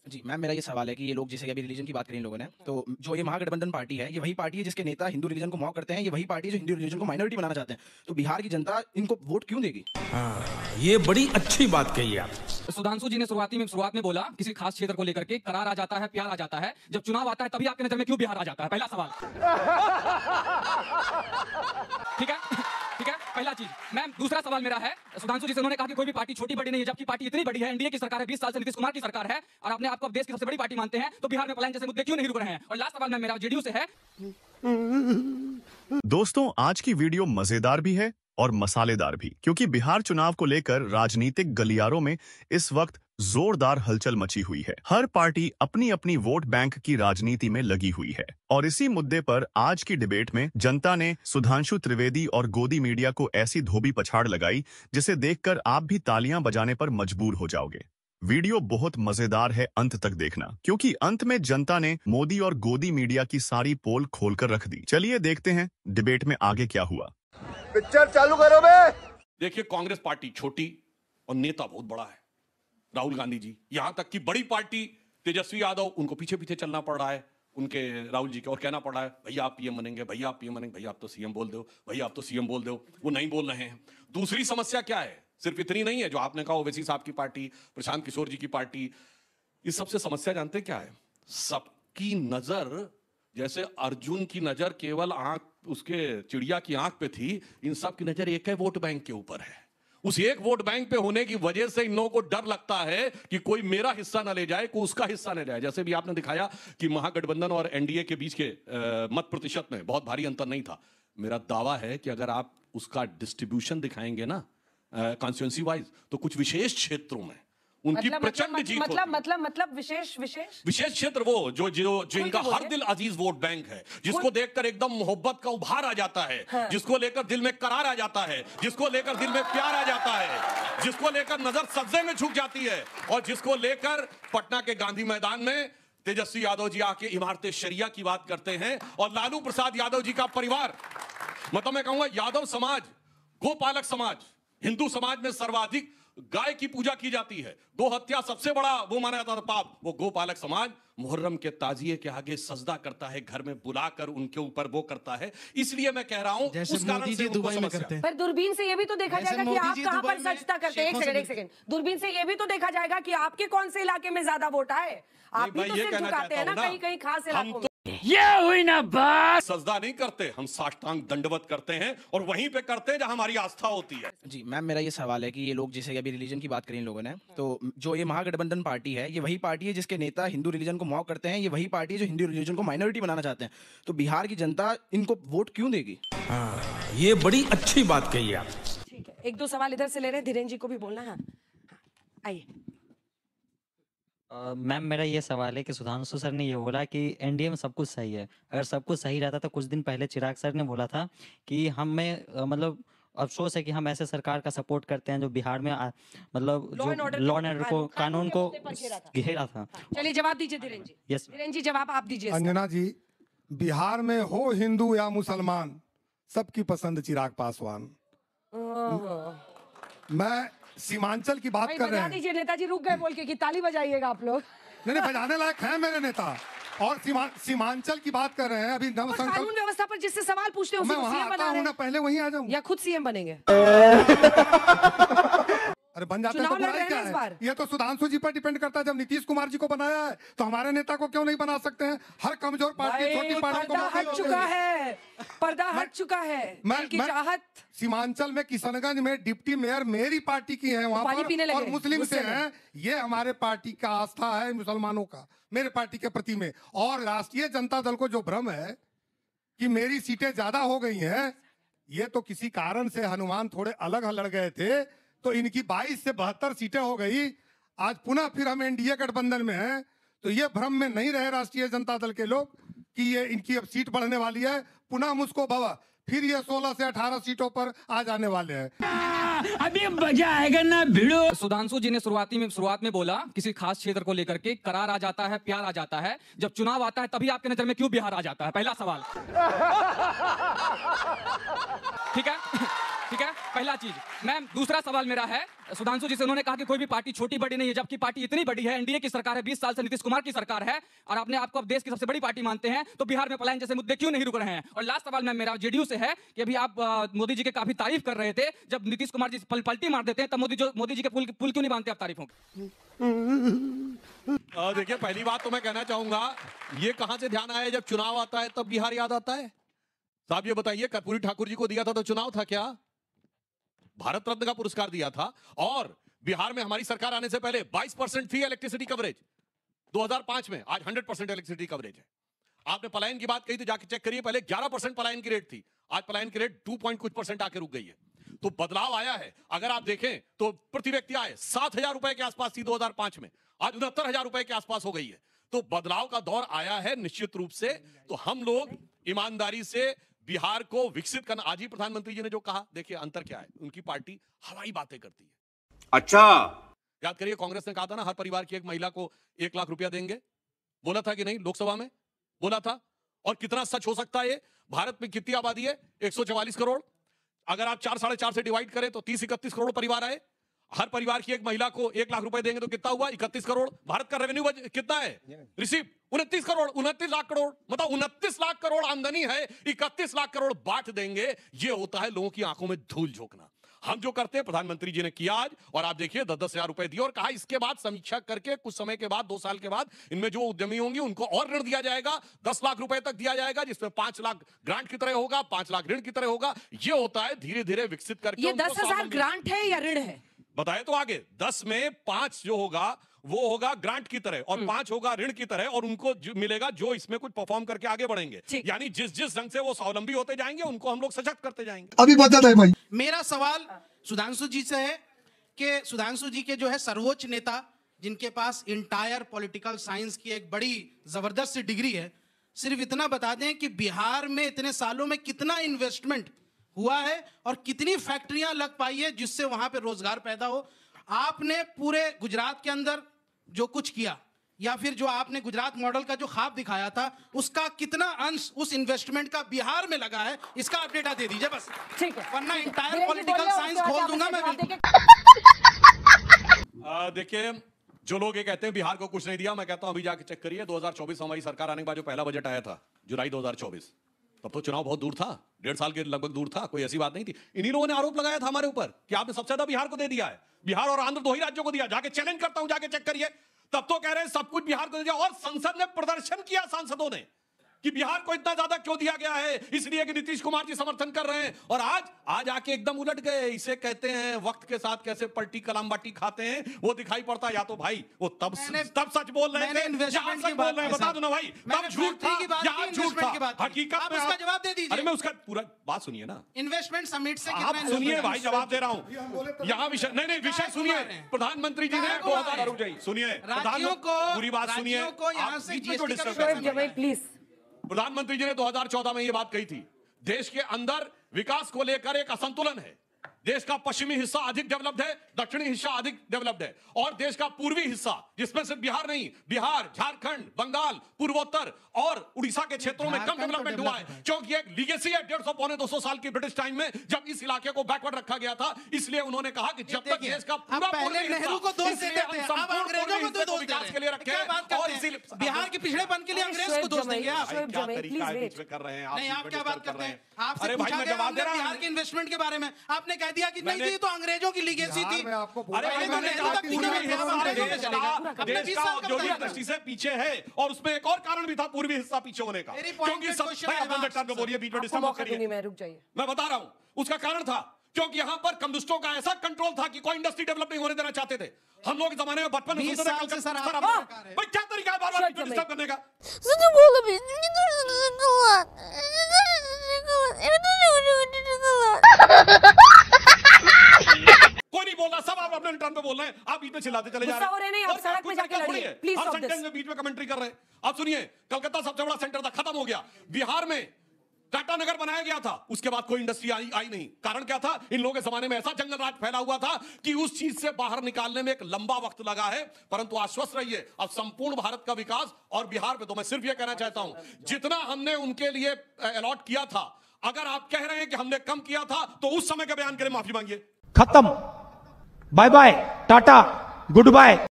जी, ma'am मेरा ये सवाल है कि ये लोग जैसे कि अभी रिलीजन की बात करी इन लोगों ने, तो जो ये महागठबंधन पार्टी है, ये वही पार्टी है जिसके नेता हिंदू रिलीजन को मॉक करते हैं, ये वही पार्टी है जो हिंदू रिलीजन को माइनॉरिटी बनाना चाहते हैं। तो बिहार की जनता इनको वोट क्यों देगी? हाँ, ये बड़ी अच्छी बात कही आप। सुधांशु जी ने शुरुआत में बोला किसी खास क्षेत्र को लेकर के करार आ जाता है, प्यार आ जाता है, जब चुनाव आता है तभी आपकी नजर में क्यों बिहार आ जाता है? पहला सवाल। ठीक है, ठीक है, पहला चीज। मैम दूसरा सवाल मेरा है, सुधांशु जी से उन्होंने कहा कि कोई भी पार्टी छोटी बड़ी नहीं है, जबकि पार्टी इतनी बड़ी है, एनडीए की सरकार है, 20 साल से नीतीश कुमार की सरकार है, और अपने आपको देश की सबसे बड़ी पार्टी मानते हैं, तो बिहार में पलायन जैसे मुद्दे क्यों नहीं रुक रहे हैं? और लास्ट सवाल मैम मेरा जेडीयू से है। दोस्तों, आज की वीडियो मजेदार भी है और मसालेदार भी, क्योंकि बिहार चुनाव को लेकर राजनीतिक गलियारों में इस वक्त जोरदार हलचल मची हुई है। हर पार्टी अपनी अपनी वोट बैंक की राजनीति में लगी हुई है और इसी मुद्दे पर आज की डिबेट में जनता ने सुधांशु त्रिवेदी और गोदी मीडिया को ऐसी धोबी पछाड़ लगाई जिसे देखकर आप भी तालियां बजाने पर मजबूर हो जाओगे। वीडियो बहुत मजेदार है, अंत तक देखना, क्योंकि अंत में जनता ने मोदी और गोदी मीडिया की सारी पोल खोलकर रख दी। चलिए देखते हैं डिबेट में आगे क्या हुआ। पिक्चर चालू करो बे। देखिए, कांग्रेस पार्टी छोटी और नेता बहुत बड़ा है, राहुल गांधी जी। यहां तक कि बड़ी पार्टी तेजस्वी यादव, उनको पीछे पीछे चलना पड़ रहा है उनके राहुल जी के, और कहना पड़ रहा है भैया आप पीएम बनेंगे, भैया आप पीएम बनेंगे, भैया आप तो सीएम बोल दो, भैया आप तो सीएम बोल दो। वो नहीं बोल रहे हैं। दूसरी समस्या क्या है? सिर्फ इतनी नहीं है जो आपने कहा, ओवैसी साहब की पार्टी, प्रशांत किशोर जी की पार्टी। इस सबसे समस्या जानते क्या है? सबकी नजर, जैसे अर्जुन की नजर केवल आंख, उसके चिड़िया की आंख पे थी, इन सब की नजर एक है वोट बैंक के ऊपर है। उस एक वोट बैंक पे होने की वजह से इन लोगों को डर लगता है कि कोई मेरा हिस्सा ना ले जाए, कोई उसका हिस्सा ना ले जाए। जैसे भी आपने दिखाया कि महागठबंधन और एनडीए के बीच के मत प्रतिशत में बहुत भारी अंतर नहीं था। मेरा दावा है कि अगर आप उसका डिस्ट्रीब्यूशन दिखाएंगे ना कॉन्स्टिट्यूएंसी वाइज, तो कुछ विशेष क्षेत्रों में उनकी प्रचंड जीत मतलब विशेष क्षेत्र, वो जो जो जो इनका हर दिल अजीज वोट बैंक है, जिसको देखकर एकदम मोहब्बत का उभार आ जाता है, हाँ। जिसको लेकर दिल में करार आ जाता है, जिसको लेकर दिल में प्यार आ जाता है, जिसको लेकर नजर सज्जे में झुक जाती है, और जिसको लेकर पटना के गांधी मैदान में तेजस्वी यादव जी आके इमारत शरिया की बात करते हैं, और लालू प्रसाद यादव जी का परिवार, मतलब मैं कहूंगा यादव समाज, गोपालक समाज, हिंदू समाज में सर्वाधिक गाय की पूजा की जाती है। गो हत्या सबसे बड़ा वो माना जाता था पाप। वो गोपालक समाज मुहर्रम के ताजिए के आगे सजदा करता है, घर में बुलाकर उनके ऊपर वो करता है। इसलिए मैं कह रहा हूं, उस कारण से दुबई में करते हैं। पर दूरबीन से ये भी तो देखा जाएगा कि आप कहां पर सजदा करते हैं। एक सेकंड, दूरबीन से ये भी तो देखा जाएगा कि आपके कौन से इलाके में ज्यादा वोट आए। आप भी तो सिर झुकाते हैं ना कहीं खास इलाकों में। ये हुई ना बात। सजदा नहीं करते हम, साष्टांग दंडवत करते हैं, और वहीं पे करते हैं जहां हमारी आस्था होती है। जी, मैम मेरा ये सवाल है कि ये लोग जैसे कि अभी रिलीजन की बात करी इन लोगों ने, तो जो ये महागठबंधन पार्टी है, ये वही पार्टी है जिसके नेता हिंदू रिलीजन को मॉक करते हैं, ये वही पार्टी है जो हिंदू रिलीजन को माइनॉरिटी बनाना चाहते हैं। तो बिहार की जनता इनको वोट क्यों देगी? हाँ, ये बड़ी अच्छी बात कही आप। ठीक है, एक दो सवाल इधर से ले रहे हैं, धीरेन्द्र जी को भी बोलना है। आइए। मैम मेरा ये सवाल है कि सुधांशु सर ने ये बोला कि एनडीए में सब कुछ सही है। अगर सब कुछ सही रहता तो कुछ दिन पहले चिराग सर ने बोला था कि हमें मतलब अफसोस है कि हम ऐसे सरकार का सपोर्ट करते हैं जो बिहार में मतलब लॉ एंड ऑर्डर को, कानून को घेरा था। चलिए जवाब दीजिए धीरेन्द्र जी। यस धीरेन्द्र जी जवाब आप दीजिए। अंजना जी, बिहार में हो हिंदू या मुसलमान, सबकी पसंद चिराग पासवान। मैं सीमांचल की बात कर रहे हैं। दीजिए, नेताजी रुक गए बोल के कि ताली बजाइएगा आप लोग। नहीं, बजाने लायक है मेरे नेता। और सीमांचल की बात कर रहे हैं अभी कानून व्यवस्था पर जिससे सवाल पूछते हैं, मैं वहां आता हूं ना, पहले वहीं आ जाऊं या खुद सीएम बनेंगे। अरे बन जाते हैं तो बुराई क्या है? ये तो सुधांशु जी पर डिपेंड करता है। जब नीतीश कुमार जी को बनाया है तो हमारे नेता को क्यों नहीं बना सकते हैं? हर कमजोर पार्टी, छोटी पार्टी को हट चुका है, पर्दा हट चुका है। मैं चाहत सीमांचल में किशनगंज में डिप्टी मेयर मेरी पार्टी की है वहां पर, और मुस्लिम से हैं। ये हमारे पार्टी का आस्था है मुसलमानों का मेरे पार्टी के प्रति में। और राष्ट्रीय जनता दल को जो भ्रम है कि मेरी सीटें ज्यादा हो गई हैं, ये तो किसी कारण से हनुमान थोड़े अलग लड़ गए थे, तो इनकी 22 से 72 सीटें हो गई। आज पुनः फिर हम एनडीए गठबंधन में हैं, तो ये भ्रम में नहीं रहे राष्ट्रीय जनता दल के लोग कि ये इनकी अब सीट बढ़ने वाली है। पुनः मुझको भवा, फिर ये 16 से 18 सीटों पर आ जाने वाले हैं। अभी मजा आएगा ना भिड़ो। सुधांशु जी ने शुरुआत में बोला किसी खास क्षेत्र को लेकर के करार आ जाता है, प्यार आ जाता है, जब चुनाव आता है तभी आपके नजर में क्यों बिहार आ जाता है? पहला सवाल। ठीक है, ठीक है। पहला चीज। मैम, दूसरा सवाल मेरा है सुधांशु जी से, उन्होंने कहा कि कोई भी पार्टी छोटी बड़ी नहीं है, जबकि पार्टी इतनी बड़ी है, एनडीए की सरकार है, 20 साल से नीतीश कुमार की सरकार है, और आपने आपको अब देश की सबसे बड़ी पार्टी मानते हैं, तो बिहार में पलायन जैसे मुद्दे क्यों नहीं रुक रहे हैं? और लास्ट सवाल मैम मेरा जेडीयू से है कि अभी आप मोदी जी के काफी तारीफ कर रहे थे, जब नीतीश कुमार जी पलटी मार देते हैं तब मोदी जी के पुल क्यों नहीं बांधते आप तारीफों की? देखिए, पहली बात तो मैं कहना चाहूंगा, ये कहां से ध्यान आया जब चुनाव आता है तब बिहार याद आता है? साहब ये बताइए, कर्पूरी ठाकुर जी को दिया था तो चुनाव था क्या? भारत रत्न का पुरस्कार दिया था। और बिहार में हमारी सरकार आने से पहले 22% थी इलेक्ट्रिसिटी कवरेज 2005 में, आज 100% इलेक्ट्रिसिटी कवरेज है। आपने पलायन की बात कही तो जाके चेक करिए, पहले 11% पलायन की रेट थी, आज पलायन की रेट 2% आके रुक गई है। तो बदलाव आया है। अगर आप देखें तो प्रति व्यक्ति आय 7,000 रुपए के आसपास थी 2005 में, आज 69,000 रुपए के आसपास हो गई है। तो बदलाव का दौर आया है निश्चित रूप से। तो हम लोग ईमानदारी से बिहार को विकसित करना, आज ही प्रधानमंत्री जी ने जो कहा, देखिए अंतर क्या है, उनकी पार्टी हवाई बातें करती है। अच्छा, याद करिए कांग्रेस ने कहा था ना, हर परिवार की एक महिला को 1 लाख रुपया देंगे, बोला था कि नहीं? लोकसभा में बोला था। और कितना सच हो सकता है ये? भारत में कितनी आबादी है? 144 करोड़। अगर आप 4 साढ़े 4 से डिवाइड करें तो 30-31 करोड़ परिवार आए। हर परिवार की एक महिला को 1 लाख रुपए देंगे तो कितना हुआ? 31 करोड़। भारत का रेवेन्यू कितना है? रिसीव 29 करोड़, 29 लाख करोड़। मतलब 29 लाख करोड़ आमदनी है, 31 लाख करोड़ बांट देंगे। ये होता है लोगों की आंखों में धूल झोंकना। हम जो करते हैं, प्रधानमंत्री जी ने किया आज, और आप देखिए 10-10 हजार रुपए दिए और कहा इसके बाद समीक्षा करके कुछ समय के बाद, 2 साल के बाद, इनमें जो उद्यमी होंगे उनको और ऋण दिया जाएगा, 10 लाख रुपए तक दिया जाएगा, जिसमें 5 लाख ग्रांट की तरह होगा, 5 लाख ऋण की तरह होगा। ये होता है धीरे धीरे विकसित करके। ये 10,000 ग्रांट है या ऋण है? बताए तो आगे। 10 में 5 जो होगा वो होगा ग्रांट की तरह, और 5 होगा ऋण की तरह, और उनको मिलेगा जो इसमें कुछ परफॉर्म करके आगे बढ़ेंगे। यानी जिस ढंग से वो स्वावलंबी होते जाएंगे, उनको हम लोग सशक्त करते जाएंगे। अभी बता दे भाई। मेरा सवाल सुधांशु जी से है कि सुधांशु जी के जो है सर्वोच्च नेता, जिनके पास इंटायर पॉलिटिकल साइंस की एक बड़ी जबरदस्त डिग्री है, सिर्फ इतना बता दें कि बिहार में इतने सालों में कितना इन्वेस्टमेंट हुआ है और कितनी फैक्ट्रियां लग पाई है जिससे वहां पे रोजगार पैदा हो। आपने पूरे गुजरात के अंदर जो कुछ किया, या फिर जो आपने गुजरात मॉडल का जो ख्वाब दिखाया था, उसका कितना अंश उस इन्वेस्टमेंट का बिहार में लगा है, इसका अपडेट दे दीजिए बस। ठीक है, वरना इंटायर पॉलिटिकल साइंस खोल दूंगा मैं। देखिए, जो लोग ये कहते हैं बिहार को कुछ नहीं दिया, मैं कहता हूं अभी जाके चेक करिए। 2024 हमारी सरकार आने के बाद जो पहला बजट आया था, जुलाई 2024, तब तो चुनाव बहुत दूर था, 1.5 साल के लगभग दूर था, कोई ऐसी बात नहीं थी। इन्हीं लोगों ने आरोप लगाया था हमारे ऊपर कि आपने सबसे ज्यादा बिहार को दे दिया है। बिहार और आंध्र 2 ही राज्यों को दिया। जाके चैलेंज करता हूं, जाके चेक करिए। तब तो कह रहे हैं सब कुछ बिहार को दिया, और संसद ने प्रदर्शन किया, सांसदों ने, कि बिहार को इतना ज्यादा क्यों दिया गया है, इसलिए कि नीतीश कुमार जी समर्थन कर रहे हैं। और आज आके एकदम उलट गए। इसे कहते हैं वक्त के साथ कैसे पलटी कलाम बाटी खाते हैं, वो दिखाई पड़ता। या तो भाई वो तब सच बोल रहे थे, यहाँ सच बोल रहे हैं, बता दो ना भाई, तब झूठ था, यहाँ झूठ था। हकीकत में उसका जवाब दे दीजिए। अरे मैं उसका पूरा बात सुनिए ना। इन्वेस्टमेंट समिट से आप सुनिए भाई, जवाब दे रहा हूँ। यहाँ विषय नहीं, विषय सुनिए। प्रधानमंत्री जी ने 2000, सुनिए पूरी बात सुनिए, प्लीज। प्रधानमंत्री जी ने 2014 में यह बात कही थी, देश के अंदर विकास को लेकर एक असंतुलन है। देश का पश्चिमी हिस्सा अधिक डेवलप्ड है, दक्षिणी हिस्सा अधिक डेवलप्ड है, और देश का पूर्वी हिस्सा, जिसमें सिर्फ बिहार नहीं, बिहार, झारखंड, बंगाल, पूर्वोत्तर और उड़ीसा के क्षेत्रों में कम डेवलपमेंट हुआ है, क्योंकि एक लीगेसी है 150-200 साल की ब्रिटिश टाइम में, जब इस इलाके को बैकवर्ड रखा गया था। इसलिए उन्होंने कहा कि जब तक देश का पूरा नेहरू को दोष देते थे, अब अंग्रेजों को दोष विकास के लिए रखे, और बिहार के पिछड़ेपन के लिए अंग्रेज को दोष देंगे आप? क्या तरीका है बीच में कर रहे हैं आप? नहीं, आप क्या बात करते हैं? आपसे पूछा गया बिहार के इन्वेस्टमेंट के बारे में, आपने कह दिया कि नहीं थी, तो अंग्रेजों की लीगेसी थी। दृष्टि से पीछे है, और उसमें एक और कारण भी था पूर्वी हिस्सा पीछे होने का, क्योंकि सब बोलिए बीच में डिस्टर्ब करिए, मैं बता रहा हूं उसका कारण था, क्योंकि यहां पर कम्युनिस्टों का ऐसा कंट्रोल था कि कोई इंडस्ट्री डेवलप नहीं होने देना चाहते थे। हम लोग के जमाने में बचपन में सुनते थे भाई क्या तरीका है बार-बार डिस्टर्ब करने का? कोई नहीं बोल रहा, सब आप अपने टर्न पे बोल रहे हैं, आप बीच में चिल्लाते चले जा रहे हैं। आप सड़क पे जाके लड़िए, प्लीज स्टॉप दिस। सेंटेंस में बीच में कमेंट्री कर रहे हैं। आप सुनिए, कलकत्ता सबसे बड़ा सेंटर था, खत्म हो गया। बिहार में टाटा नगर बनाया गया था, उसके बाद कोई इंडस्ट्री आई नहीं। कारण क्या था? इन लोगों के जमाने में ऐसा जंगल राज फैला हुआ था कि उस चीज से बाहर निकालने में एक लंबा वक्त लगा है। परंतु आश्वस्त रहिए, अब संपूर्ण भारत का विकास, और बिहार पे तो मैं सिर्फ ये कहना चाहता हूं, जितना हमने उनके लिए अलॉट किया था, अगर आप कह रहे हैं कि हमने कम किया था तो उस समय का बयान करें, माफी मांगिए। खत्म, bye bye, tata, good bye.